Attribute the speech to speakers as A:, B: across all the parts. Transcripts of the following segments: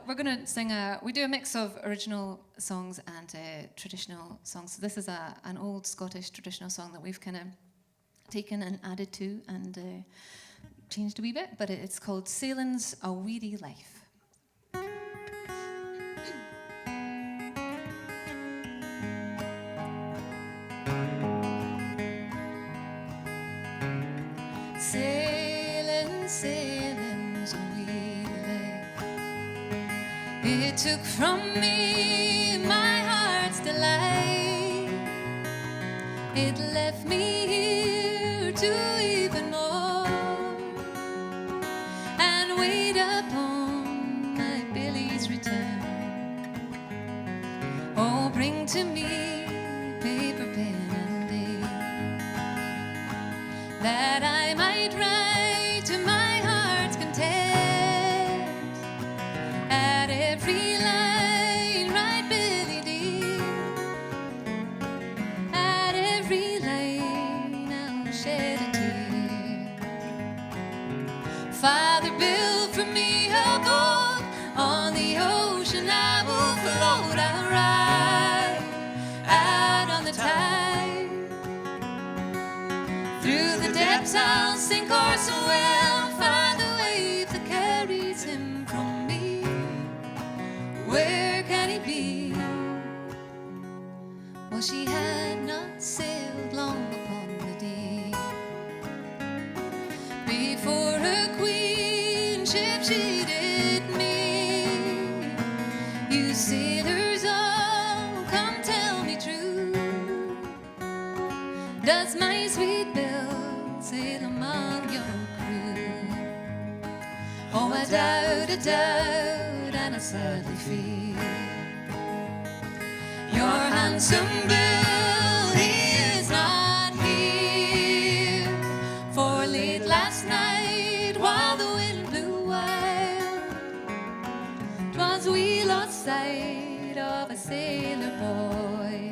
A: we're going to sing we do a mix of original songs and traditional songs. So this is an old Scottish traditional song that we've kind of taken and added to and changed a wee bit, but it's called Sailing's a Weary Life. Sailing, sailing's a weary life. It took from me my heart's delight. It left me here to even more and wait upon my Billy's return. Oh, bring to me paper, pen, and ink, that I might write to my heart's content. At every line, write Billy dear. At every line, I'll shed a tear. Father, build for me a boat on the ocean. I will float. I'll ride out on the tide. Through the depths I'll sink or swim, find the wave that carries him from me. Where can he be? Well, she had not sailed long upon the deep. Before her queen ship she did meet. You sailors all, come tell me true. Does my sweet Bill sail among your crew? Oh, I doubt, and I sadly fear. Your handsome Bill, he is not here. For late last night, while the wind blew wild, 'twas we lost sight of a sailor boy.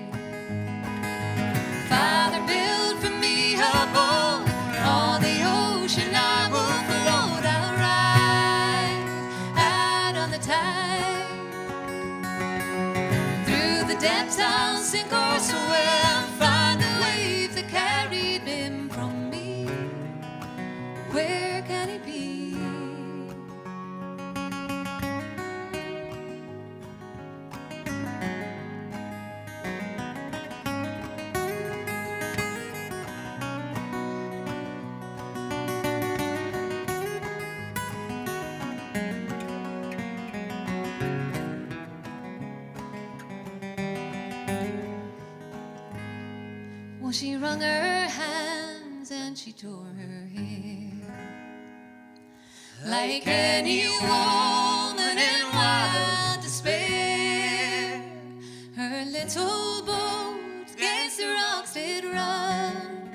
A: Father, build for me a boat on the ocean. I will float. I'll ride out on the tide. Through the depths I'll sink or swim, find the wave that carried him from me. Where can he be? Well, she wrung her hands and she tore her hair like any woman in wild despair. Her little boat against the rocks did run.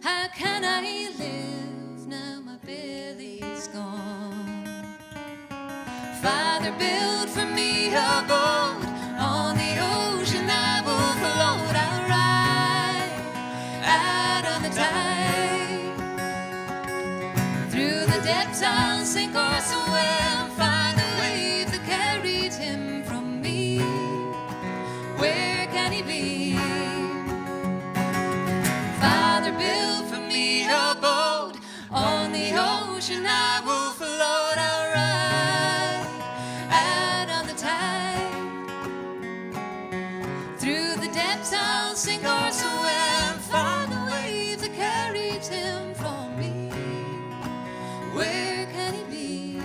A: How can I live now my Billy's gone? Father, build for me a boat on the ocean. I will float. I'll ride out on the tide. Through the depths I'll sink or swim, find the wave that carried him from me. Where can he be? Father, build for me a boat on the ocean. I will float. I'll ride out on the tide. Through the depths I'll sink or swim, find the wave that carries him from me. Where can he be?